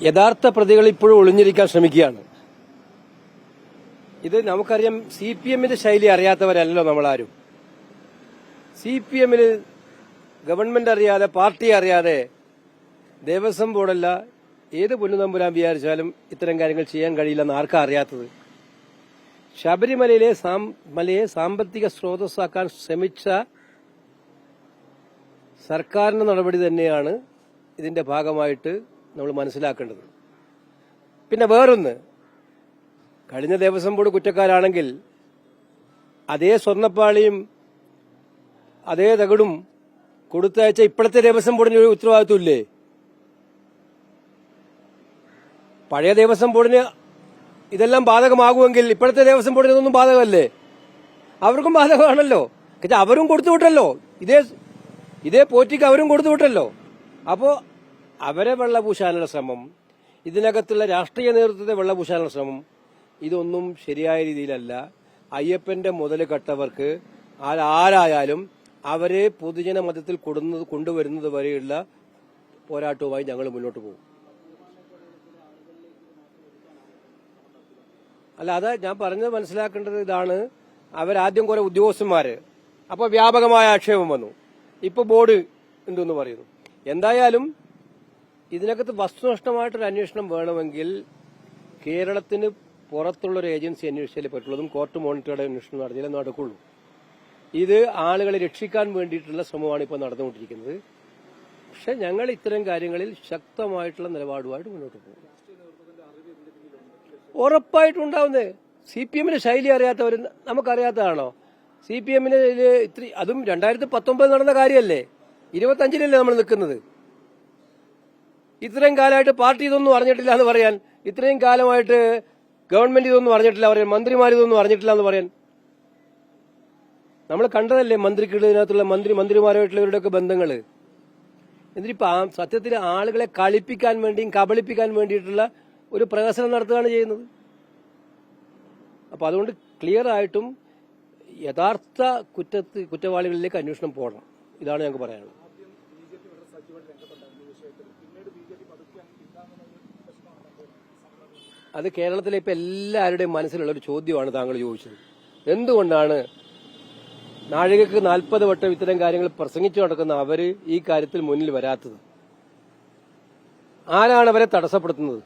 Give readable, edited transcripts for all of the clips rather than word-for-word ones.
യഥാർത്ഥ പ്രതികൾ ഇപ്പോഴും ഒളിഞ്ഞിരിക്കാൻ ശ്രമിക്കുകയാണ്. ഇത് നമുക്കറിയാം. CPM-ന്റെ ശൈലി അറിയാത്തവരല്ലോ നമ്മളാരും. CPM-ന് ഗവൺമെന്റ് അറിയാതെ, പാർട്ടി അറിയാതെ, ദേവസ്വം ബോർഡല്ല ഏത് പൊന്നുതമ്പുരാൻ വിചാരിച്ചാലും ഇത്തരം കാര്യങ്ങൾ ചെയ്യാൻ കഴിയില്ലെന്ന് ആർക്കാ അറിയാത്തത്? ശബരിമലയെ സാമ്പത്തിക സ്രോതസ്സാക്കാൻ ശ്രമിച്ച സർക്കാരിന്റെ നടപടി തന്നെയാണ് ഇതിന്റെ ഭാഗമായിട്ട് നമ്മൾ മനസ്സിലാക്കേണ്ടത്. പിന്നെ വേറൊന്ന്, കഴിഞ്ഞ ദേവസ്വം ബോർഡ് കുറ്റക്കാരാണെങ്കിൽ അതേ സ്വർണ്ണപ്പാളിയും അതേ തകടും കൊടുത്തയച്ച ഇപ്പോഴത്തെ ദേവസ്വം ബോർഡിന് ഒരു ഉത്തരവാദിത്വമില്ലേ? പഴയ ദേവസ്വം ബോർഡിന് ഇതെല്ലാം ബാധകമാകുമെങ്കിൽ ഇപ്പോഴത്തെ ദേവസ്വം ബോർഡിന് ഇതൊന്നും ബാധകമല്ലേ? അവർക്കും ബാധകമാണല്ലോ. അവരും കൊടുത്തുവിട്ടല്ലോ, ഇതേ പോറ്റിക്ക് അവരും കൊടുത്തുവിട്ടല്ലോ. അപ്പോ അവരെ വെള്ളപൂശാനുള്ള ശ്രമം, ഇതിനകത്തുള്ള രാഷ്ട്രീയ നേതൃത്വത്തെ വെള്ളപൂശാനുള്ള ശ്രമം, ഇതൊന്നും ശരിയായ രീതിയിലല്ല. അയ്യപ്പന്റെ മുതൽ കെട്ടവർക്ക് ആരായാലും അവരെ പൊതുജന മധ്യത്തിൽ കൊണ്ടുവരുന്നത് വരെയുള്ള പോരാട്ടവുമായി ഞങ്ങൾ മുന്നോട്ട് പോകും. അല്ല, അത് ഞാൻ പറഞ്ഞത് മനസ്സിലാക്കേണ്ടത് ഇതാണ്. അവരാദ്യം കുറെ ഉദ്യോഗസ്ഥന്മാര്, അപ്പൊ വ്യാപകമായ ആക്ഷേപം വന്നു. ഇപ്പൊ ബോർഡ് ഉണ്ടെന്ന് പറയുന്നു. എന്തായാലും ഇതിനകത്ത് വസ്തുനിഷ്ഠമായിട്ടൊരു അന്വേഷണം വേണമെങ്കിൽ കേരളത്തിന് പുറത്തുള്ളൊരു ഏജൻസി അന്വേഷിച്ചാലേ പറ്റുള്ളതും കോർട്ട് മോണിറ്ററുടെ അന്വേഷണം നടത്തിയാലേ നടക്കുള്ളൂ. ഇത് ആളുകളെ രക്ഷിക്കാൻ വേണ്ടിയിട്ടുള്ള ശ്രമമാണ് ഇപ്പോൾ നടന്നുകൊണ്ടിരിക്കുന്നത്. പക്ഷെ ഞങ്ങൾ ഇത്തരം കാര്യങ്ങളിൽ ശക്തമായിട്ടുള്ള നിലപാടുമായിട്ട് മുന്നോട്ട് പോകും. ഉറപ്പായിട്ടുണ്ടാവുന്നേ. CPM-ന്റെ ശൈലി അറിയാത്തവർ നമുക്കറിയാത്തതാണോ? CPM-ന് അതും 2019 നടന്ന കാര്യമല്ലേ? 25-ലല്ലേ നമ്മൾ നിൽക്കുന്നത്? ഇത്രയും കാലമായിട്ട് പാർട്ടി ഇതൊന്നും അറിഞ്ഞിട്ടില്ല എന്ന് പറയാൻ, ഇത്രയും കാലമായിട്ട് ഗവൺമെന്റ് ഇതൊന്നും അറിഞ്ഞിട്ടില്ല പറയാൻ, മന്ത്രിമാർ ഇതൊന്നും അറിഞ്ഞിട്ടില്ല എന്ന് പറയാൻ, നമ്മൾ കണ്ടതല്ലേ മന്ത്രിക്കിടതിനകത്തുള്ള മന്ത്രിമാരുമായിട്ടുള്ളവരുടെയൊക്കെ ബന്ധങ്ങള്. എന്നിട്ടിപ്പോ സത്യത്തിൽ ആളുകളെ കളിപ്പിക്കാൻ വേണ്ടിയും കബളിപ്പിക്കാൻ വേണ്ടിയിട്ടുള്ള ഒരു പ്രഹസനം നടത്തുകയാണ് ചെയ്യുന്നത്. അപ്പൊ അതുകൊണ്ട് ക്ലിയർ ആയിട്ടും യഥാർത്ഥ കുറ്റവാളികളിലേക്ക് അന്വേഷണം പോകണം. ഇതാണ് ഞങ്ങൾക്ക് പറയാനുള്ളത്. അത് കേരളത്തിലെ ഇപ്പൊ എല്ലാവരുടെയും മനസ്സിലുള്ള ഒരു ചോദ്യമാണ് താങ്കൾ ചോദിച്ചത്. എന്തുകൊണ്ടാണ് നാഴികക്ക് 40 വട്ടം ഇത്തരം കാര്യങ്ങൾ പ്രസംഗിച്ചു നടക്കുന്ന അവര് ഈ കാര്യത്തിൽ മുന്നിൽ വരാത്തത്? ആരാണ് അവരെ തടസ്സപ്പെടുത്തുന്നത്?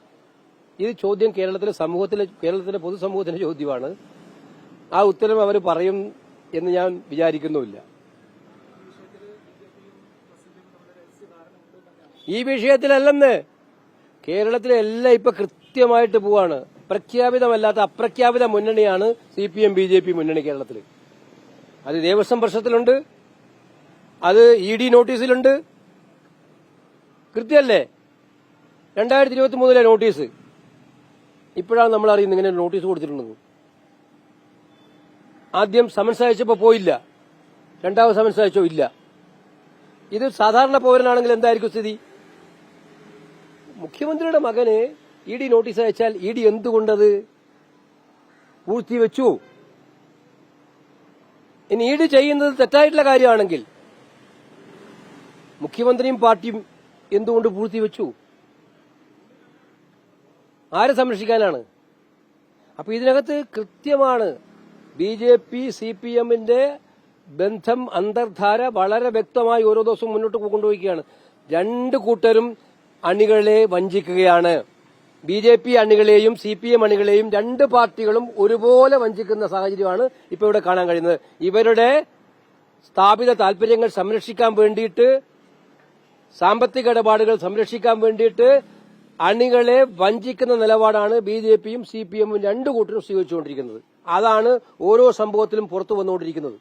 ഈ ചോദ്യം കേരളത്തിലെ പൊതുസമൂഹത്തിന്റെ ചോദ്യമാണ്. ആ ഉത്തരം അവർ പറയും എന്ന് ഞാൻ വിചാരിക്കുന്നുമില്ല. ഈ വിഷയത്തിലല്ലെന്ന് കേരളത്തിലെ എല്ലാം ഇപ്പൊ കൃത്യമായിട്ട് പോവാണ്. പ്രഖ്യാപിതമല്ലാത്ത അപ്രഖ്യാപിത മുന്നണിയാണ് CPM BJP മുന്നണി കേരളത്തിൽ. അത് ദേവസ്വം പ്രശ്നത്തിലുണ്ട്, അത് ED നോട്ടീസിലുണ്ട്. കൃത്യമല്ലേ? 2023 നോട്ടീസ്. ഇപ്പോഴാണ് നമ്മൾ അറിയുന്നത് ഇങ്ങനെ നോട്ടീസ് കൊടുത്തിട്ടുണ്ടെന്ന്. ആദ്യം സമൻസ് അയച്ചപ്പോ പോയില്ല, രണ്ടാമത് സമൻസ് അയച്ചോ ഇല്ല. ഇത് സാധാരണ പൗരനാണെങ്കിൽ എന്തായിരിക്കും സ്ഥിതി? മുഖ്യമന്ത്രിയുടെ മകന് ED നോട്ടീസ് അയച്ചാൽ ED എന്തുകൊണ്ടത് പൂഴ്ത്തിവെച്ചു? ഇനി ED ചെയ്യുന്നത് തെറ്റായിട്ടുള്ള കാര്യമാണെങ്കിൽ മുഖ്യമന്ത്രിയും പാർട്ടിയും എന്തുകൊണ്ട് പൂഴ്ത്തിവെച്ചു? ആരെ സംരക്ഷിക്കാനാണ്? അപ്പൊ ഇതിനകത്ത് കൃത്യമാണ് BJP CPM-ന്റെ ബന്ധം, അന്തർധാര വളരെ വ്യക്തമായി ഓരോ ദിവസവും മുന്നോട്ട് കൊണ്ടുപോവുകയാണ്. രണ്ടു കൂട്ടരും അണികളെ വഞ്ചിക്കുകയാണ്. BJP അണികളെയും CPM അണികളെയും രണ്ട് പാർട്ടികളും ഒരുപോലെ വഞ്ചിക്കുന്ന സാഹചര്യമാണ് ഇപ്പൊ ഇവിടെ കാണാൻ കഴിയുന്നത്. ഇവരുടെ സ്ഥാപിത താൽപര്യങ്ങൾ സംരക്ഷിക്കാൻ വേണ്ടിയിട്ട്, സാമ്പത്തിക ഇടപാടുകൾ സംരക്ഷിക്കാൻ വേണ്ടിയിട്ട് അണികളെ വഞ്ചിക്കുന്ന നിലപാടാണ് BJPയും CPM-ഉം രണ്ടു കൂട്ടരും സ്വീകരിച്ചുകൊണ്ടിരിക്കുന്നത്. അതാണ് ഓരോ സംഭവത്തിലും പുറത്തു വന്നുകൊണ്ടിരിക്കുന്നത്.